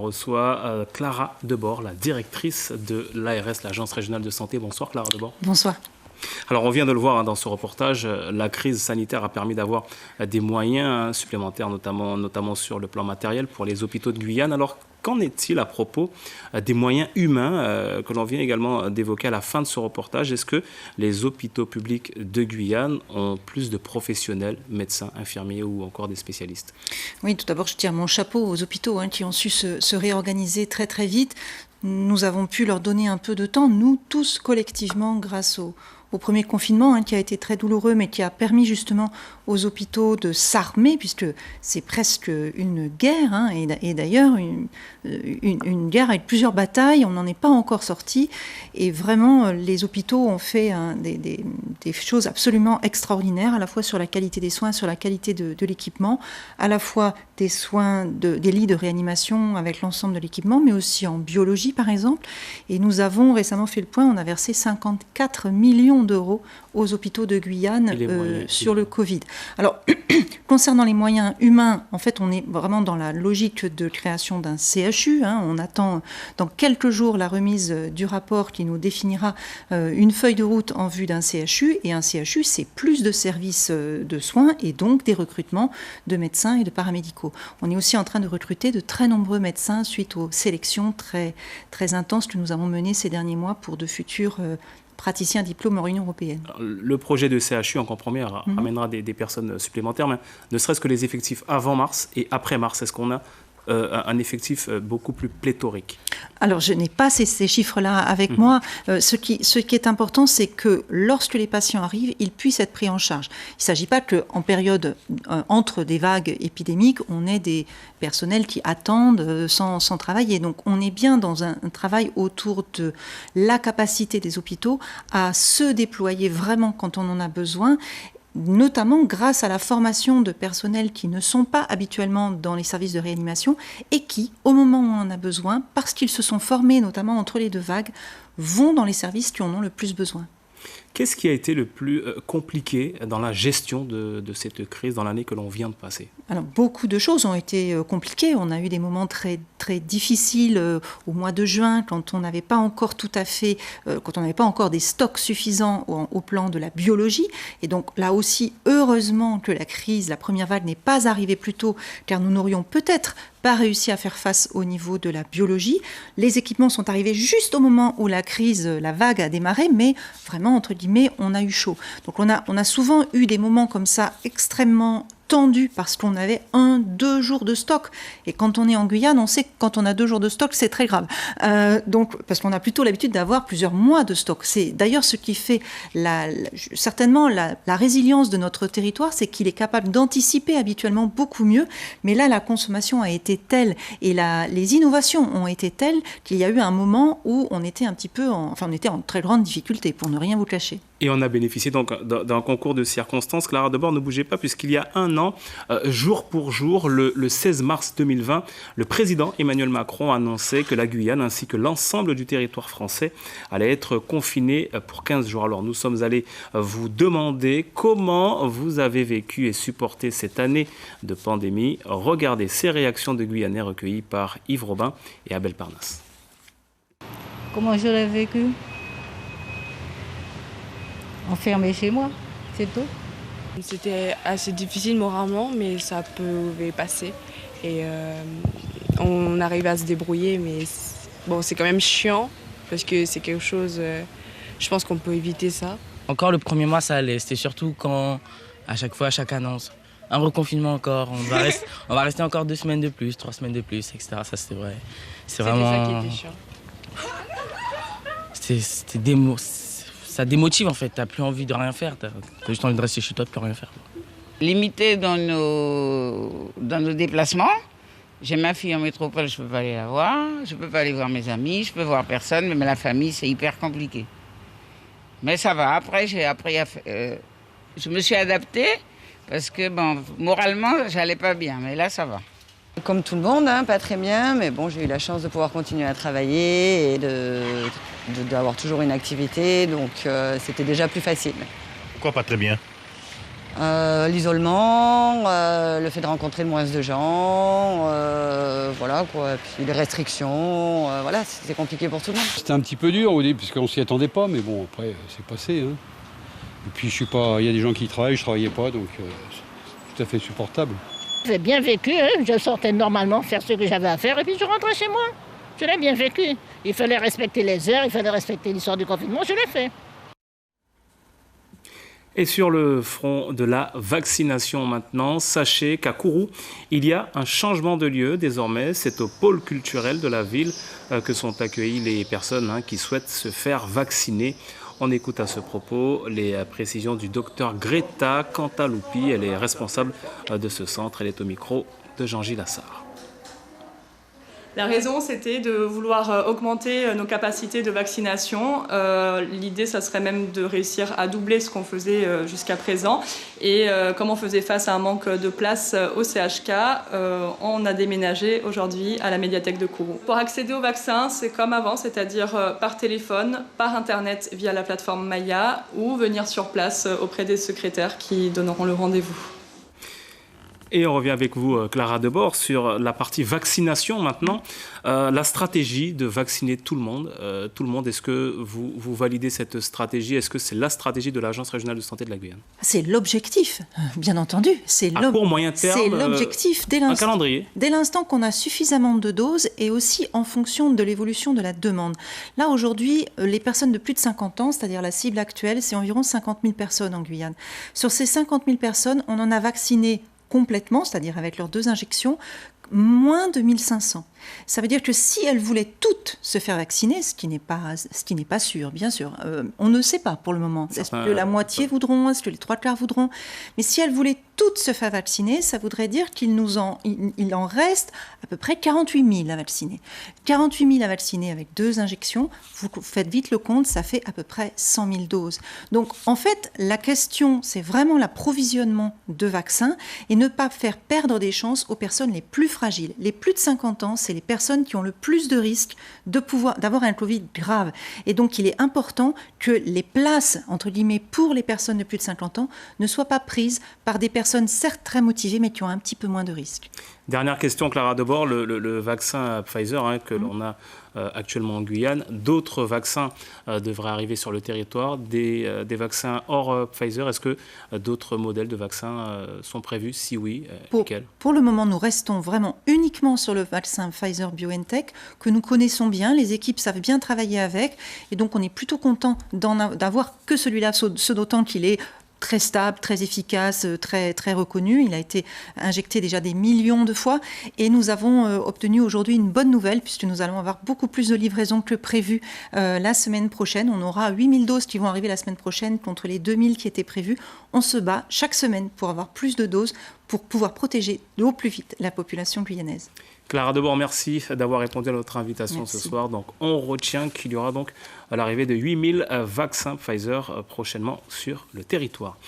On reçoit Clara Debord, la directrice de l'ARS, l'Agence régionale de santé. Bonsoir Clara Debord. Bonsoir. Alors on vient de le voir dans ce reportage, la crise sanitaire a permis d'avoir des moyens supplémentaires, notamment sur le plan matériel pour les hôpitaux de Guyane. Alors qu'en est-il à propos des moyens humains que l'on vient également d'évoquer à la fin de ce reportage? Est-ce que les hôpitaux publics de Guyane ont plus de professionnels, médecins, infirmiers ou encore des spécialistes? Oui, tout d'abord, je tire mon chapeau aux hôpitaux qui ont su se réorganiser très très vite. Nous avons pu leur donner un peu de temps, nous tous collectivement, grâce au premier confinement qui a été très douloureux, mais qui a permis justement aux hôpitaux de s'armer, puisque c'est presque une guerre, et d'ailleurs une guerre avec plusieurs batailles, on n'en est pas encore sorti, et vraiment les hôpitaux ont fait des choses absolument extraordinaires, à la fois sur la qualité des soins, sur la qualité de l'équipement, à la fois des soins, des lits de réanimation avec l'ensemble de l'équipement, mais aussi en biologie par exemple, et nous avons récemment fait le point, on a versé 54 millions d'euros aux hôpitaux de Guyane sur le Covid. Alors, concernant les moyens humains, en fait, on est vraiment dans la logique de création d'un CHU. On attend dans quelques jours la remise du rapport qui nous définira une feuille de route en vue d'un CHU. Et un CHU, c'est plus de services de soins et donc des recrutements de médecins et de paramédicaux. On est aussi en train de recruter de très nombreux médecins suite aux sélections très, très intenses que nous avons menées ces derniers mois pour de futurs praticiens diplômes en Union européenne. Le projet de CHU, en compromis, amènera des personnes supplémentaires, mais ne serait-ce que les effectifs avant mars et après mars, est-ce qu'on a un effectif beaucoup plus pléthorique? Alors, je n'ai pas ces chiffres-là avec moi. Ce qui est important, c'est que lorsque les patients arrivent, ils puissent être pris en charge. Il ne s'agit pas qu'en période, entre des vagues épidémiques, on ait des personnels qui attendent sans travailler. Donc, on est bien dans un travail autour de la capacité des hôpitaux à se déployer vraiment quand on en a besoin, notamment grâce à la formation de personnels qui ne sont pas habituellement dans les services de réanimation et qui, au moment où on en a besoin, parce qu'ils se sont formés notamment entre les deux vagues, vont dans les services qui en ont le plus besoin. Qu'est-ce qui a été le plus compliqué dans la gestion de cette crise dans l'année que l'on vient de passer? Alors, beaucoup de choses ont été compliquées. On a eu des moments très, très difficiles au mois de juin, quand on n'avait pas encore quand on n'avait pas encore des stocks suffisants au plan de la biologie. Et donc là aussi, heureusement que la première vague n'est pas arrivée plus tôt, car nous n'aurions peut-être pas réussi à faire face au niveau de la biologie. Les équipements sont arrivés juste au moment où la vague a démarré, mais vraiment, entre guillemets, on a eu chaud. Donc on a souvent eu des moments comme ça extrêmement tendu parce qu'on avait 1-2 jours de stock. Et quand on est en Guyane, on sait que quand on a 2 jours de stock, c'est très grave. Donc, parce qu'on a plutôt l'habitude d'avoir plusieurs mois de stock. C'est d'ailleurs ce qui fait certainement la résilience de notre territoire, c'est qu'il est capable d'anticiper habituellement beaucoup mieux. Mais là, la consommation a été telle et les innovations ont été telles qu'il y a eu un moment où on était on était en très grande difficulté, pour ne rien vous cacher. Et on a bénéficié donc d'un concours de circonstances. Clara Debord, ne bougez pas, puisqu'il y a un an, jour pour jour, le 16 mars 2020, le président Emmanuel Macron a annoncé que la Guyane ainsi que l'ensemble du territoire français allait être confiné pour 15 jours. Alors nous sommes allés vous demander comment vous avez vécu et supporté cette année de pandémie. Regardez ces réactions de Guyanais recueillies par Yves Robin et Abel Parnasse. Comment je l'ai vécu? Enfermé chez moi, c'est tout. C'était assez difficile moralement, mais ça pouvait passer. Et on arrivait à se débrouiller, mais bon, c'est quand même chiant, parce que c'est quelque chose, je pense qu'on peut éviter ça. Encore le premier mois, ça allait. C'était surtout quand, à chaque annonce, un reconfinement encore, on va rester encore 2 semaines de plus, 3 semaines de plus, etc. Ça, c'était vrai. C'est vraiment... ça qui était chiant. Ça démotive en fait, t'as plus envie de rien faire, t'as juste envie de rester chez toi, de plus rien faire. Limité dans nos déplacements. J'ai ma fille en métropole, je peux pas aller la voir, je peux pas aller voir mes amis, je peux voir personne, mais la famille c'est hyper compliqué. Mais ça va, après je me suis adaptée parce que moralement j'allais pas bien, mais là ça va. Comme tout le monde, pas très bien, mais bon, j'ai eu la chance de pouvoir continuer à travailler et d'avoir toujours une activité, donc c'était déjà plus facile. Pourquoi pas très bien? L'isolement, le fait de rencontrer moins de gens, voilà quoi. Puis les restrictions, voilà, c'est compliqué pour tout le monde. C'était un petit peu dur au début, puisqu'on s'y attendait pas, mais bon, après, c'est passé. Hein. Et puis, je suis pas, il y a des gens qui travaillent, je travaillais pas, donc c'est tout à fait supportable. J'ai bien vécu, hein. Je sortais normalement faire ce que j'avais à faire et puis je rentrais chez moi. Je l'ai bien vécu. Il fallait respecter les heures, il fallait respecter l'histoire du confinement, je l'ai fait. Et sur le front de la vaccination maintenant, sachez qu'à Kourou, il y a un changement de lieu. Désormais, c'est au pôle culturel de la ville que sont accueillies les personnes qui souhaitent se faire vacciner. On écoute à ce propos les précisions du docteur Greta Cantaloupi. Elle est responsable de ce centre. Elle est au micro de Jean-Gilles Lassard. La raison, c'était de vouloir augmenter nos capacités de vaccination. L'idée, ça serait même de réussir à doubler ce qu'on faisait jusqu'à présent. Et comme on faisait face à un manque de place au CHK, on a déménagé aujourd'hui à la médiathèque de Kourou. Pour accéder au vaccin, c'est comme avant, c'est-à-dire par téléphone, par Internet via la plateforme Maya ou venir sur place auprès des secrétaires qui donneront le rendez-vous. Et on revient avec vous, Clara Debord, sur la partie vaccination maintenant. La stratégie de vacciner tout le monde. Est-ce que vous validez cette stratégie? Est-ce que c'est la stratégie de l'Agence régionale de santé de la Guyane? C'est l'objectif, bien entendu. À court, moyen terme, c'est l'objectif un calendrier. Dès l'instant qu'on a suffisamment de doses et aussi en fonction de l'évolution de la demande. Là, aujourd'hui, les personnes de plus de 50 ans, c'est-à-dire la cible actuelle, c'est environ 50 000 personnes en Guyane. Sur ces 50 000 personnes, on en a vacciné complètement, c'est-à-dire avec leurs 2 injections, moins de 1500. Ça veut dire que si elles voulaient toutes se faire vacciner, ce qui n'est pas sûr, bien sûr, on ne sait pas pour le moment. Est-ce que la moitié voudront, est-ce que les 3/4 voudront? Mais si elles voulaient toutes se faire vacciner, ça voudrait dire qu'il en reste à peu près 48 000 à vacciner. 48 000 à vacciner avec 2 injections, vous faites vite le compte, ça fait à peu près 100 000 doses. Donc en fait, la question, c'est vraiment l'approvisionnement de vaccins et ne pas faire perdre des chances aux personnes les plus fragiles. Les plus de 50 ans, c'est les personnes qui ont le plus de risques d'avoir un Covid grave. Et donc, il est important que les places, entre guillemets, pour les personnes de plus de 50 ans ne soient pas prises par des personnes certes très motivées, mais qui ont un petit peu moins de risques. Dernière question, Clara Debord, le vaccin Pfizer que l'on a actuellement en Guyane, d'autres vaccins devraient arriver sur le territoire, des vaccins hors Pfizer. Est-ce que d'autres modèles de vaccins sont prévus? Si oui, lesquels? Pour le moment, nous restons vraiment uniquement sur le vaccin Pfizer-BioNTech, que nous connaissons bien, les équipes savent bien travailler avec, et donc on est plutôt content d'avoir que celui-là, ce d'autant qu'il est très stable, très efficace, très, très reconnu. Il a été injecté déjà des millions de fois et nous avons obtenu aujourd'hui une bonne nouvelle puisque nous allons avoir beaucoup plus de livraisons que prévu la semaine prochaine. On aura 8000 doses qui vont arriver la semaine prochaine contre les 2000 qui étaient prévues. On se bat chaque semaine pour avoir plus de doses pour pouvoir protéger au plus vite la population guyanaise. Clara Debord, merci d'avoir répondu à notre invitation ce soir. Donc, on retient qu'il y aura donc à l'arrivée de 8000 vaccins Pfizer prochainement sur le territoire.